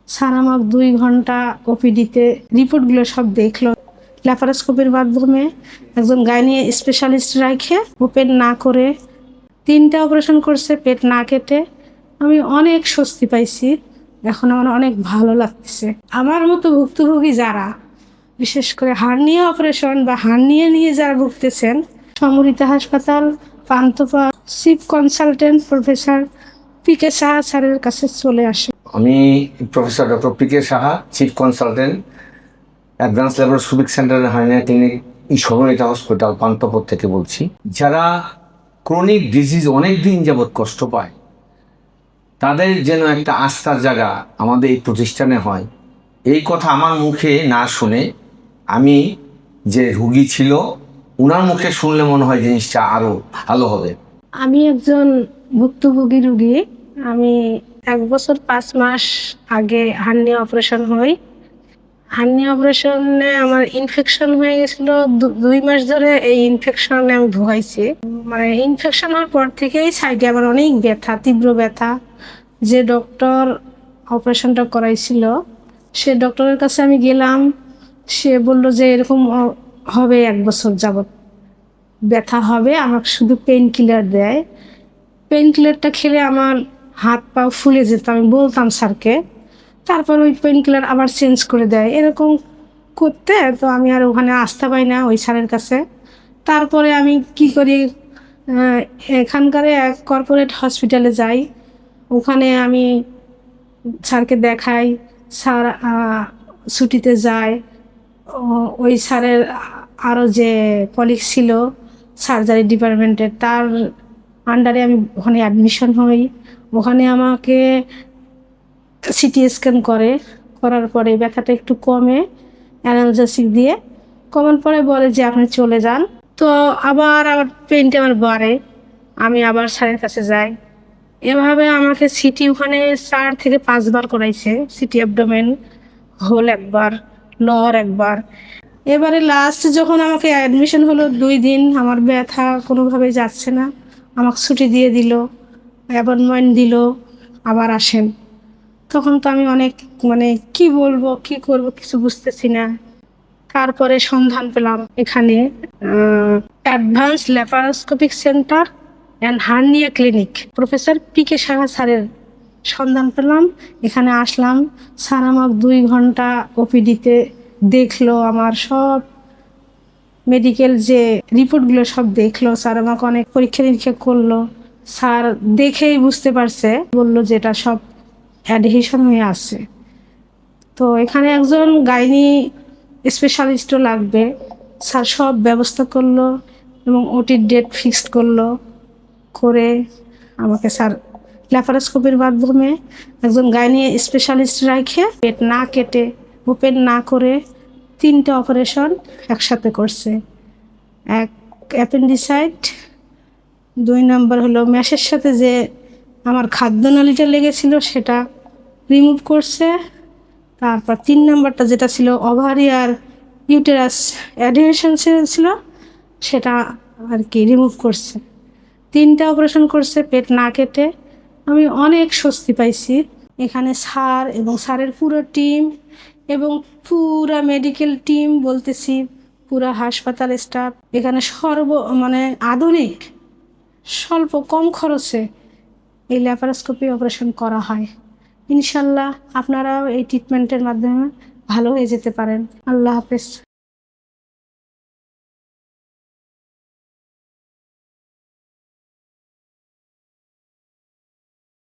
Sir আমার 2 ঘন্টা ওপিডিতে রিপোর্টগুলো সব দেখলো। ল্যাপারোস্কোপির মাধ্যমে একজন গাইনি স্পেশালিস্ট রাখে ওপেন না করে 3টা অপারেশন করছে, পেট না কেটে। আমি অনেক স্বস্তি পাইছি, এখন আমার অনেক ভালো লাগতেছে। আমার মতো ভুক্তভোগী যারা, বিশেষ করে হার্নিয়া অপারেশন বা হার্নিয়া নিয়ে যারা ভুগতেছেন, সমরিতা হাসপাতাল পান্থপা চিফ কনসালটেন্ট প্রফেসর পি.কে. সাহা স্যারের কাছে চলে আসে। আমি প্রফেসর ডক্টর পি.কে. Saha, chief consultant, advance laparoscopic centre hernia clinic, Samorita hospital Panthapath থেকে বলছি। যারা ক্রনিক ডিজিজ অনেক দিন যাবৎ কষ্ট পায়, তাদের যেন একটা আস্থার জায়গা আমাদের এই প্রতিষ্ঠানে হয়, এই কথা আমার মুখে না শুনে আমি যে রুগী ছিল ওনার মুখে শুনলে মনে হয় জিনিসটা আরও ভালো হবে। আমি একজন ভুক্তভোগী রুগী। আমি 1 বছর 5 মাস আগে হার্নিয়া অপারেশন হই। হার্নিয়া অপারেশনে আমার ইনফেকশন হয়ে গেছিল। 2 মাস ধরে এই ইনফেকশনে আমি ভুগাইছি। মানে ইনফেকশন হওয়ার পর থেকেই সাইডে আমার অনেক ব্যথা, তীব্র ব্যথা। যে ডক্টর অপারেশনটা করাইছিল সে ডক্টরের কাছে আমি গেলাম। সে বলল যে এরকম হবে 1 বছর যাবত ব্যথা হবে, আমাকে শুধু পেইন কিলার দেয়। পেইন কিলারটা খেলে আমার হাত পা ফুলে যেত, আমি বলতাম স্যারকে। তারপর ওই পেইন কিলার আবার চেঞ্জ করে দেয়, এরকম করতে তো আমি আর ওখানে আস্থা পাই না ওই স্যারের কাছে। তারপরে আমি কি করি, এখানকার এক কর্পোরেট হসপিটালে যাই। ওখানে আমি স্যারকে দেখাই। স্যার ছুটিতে যায়। ওই স্যারের আরও যে কলিগ ছিল সার্জারি ডিপার্টমেন্টের, তার আন্ডারে আমি ওখানে অ্যাডমিশন হই। ওখানে আমাকে সিটি স্ক্যান করার পরে ব্যথাটা একটু কমে, অ্যানালজেসিক দিয়ে কমার পরে বলে যে আপনি চলে যান। তো আবার পেইনটা আমার বাড়ে, আমি আবার স্যারের কাছে যাই। এভাবে আমাকে সিটি ওখানে 4 থেকে 5 বার করাইছে। সিটি অ্যাবডোমেন, হোল একবার, লোয়ার একবার। এবারে লাস্ট যখন আমাকে অ্যাডমিশন হলো, 2 দিন আমার ব্যথা কোনোভাবেই যাচ্ছে না, আমাকে ছুটি দিয়ে দিল, অ্যাপয়েন্টমেন্ট দিল, আবার আসেন। তখন তো আমি অনেক কি বলবো কি করব কিছু বুঝতেছি না। তারপরে সন্ধান পেলাম এখানে advance laparoscopic centre and hernia clinic, professor পি.কে. সাহা স্যারের সন্ধান পেলাম। এখানে আসলাম। স্যার আমার 2 ঘন্টা ওপিডিতে দেখলো, আমার সব মেডিকেল যে রিপোর্টগুলো সব দেখলো। স্যার আমাকে অনেক পরীক্ষা নিরীক্ষা করলো। স্যার দেখেই বুঝতে পারছে, বললো যে এটা সব অ্যাডহেশন হয়ে আছে। তো এখানে একজন গাইনি স্পেশালিস্টও লাগবে। স্যার সব ব্যবস্থা করলো এবং ওটির ডেট ফিক্সড করলো। করে আমাকে স্যার ল্যাপারোস্কোপির মাধ্যমে একজন গাইনি স্পেশালিস্ট রাখে পেট না কেটে ওপেন না করে 3টা অপারেশন একসাথে করছে। এক অ্যাপেন্ডিসাইট, 2 নম্বর হলো ম্যাশের সাথে যে আমার খাদ্যনালীটা লেগেছিল সেটা রিমুভ করছে। তারপর 3 নম্বরটা যেটা ছিল ওভারি আর ইউটেরাস অ্যাডহেশন ছিল সেটা আর কি রিমুভ করছে। 3টা অপারেশন করছে পেট না কেটে। আমি অনেক স্বস্তি পাইছি। এখানে স্যার এবং স্যারের পুরো টিম এবং পুরা মেডিকেল টিম বলতেছি, পুরা হাসপাতাল স্টাফ এখানে আধুনিক স্বল্প কম খরচে এই ল্যাপারোস্কোপি অপারেশন করা হয়। ইনশাল্লাহ আপনারাও এই ট্রিটমেন্টের মাধ্যমে ভালো হয়ে যেতে পারেন। আল্লাহ হাফেজ।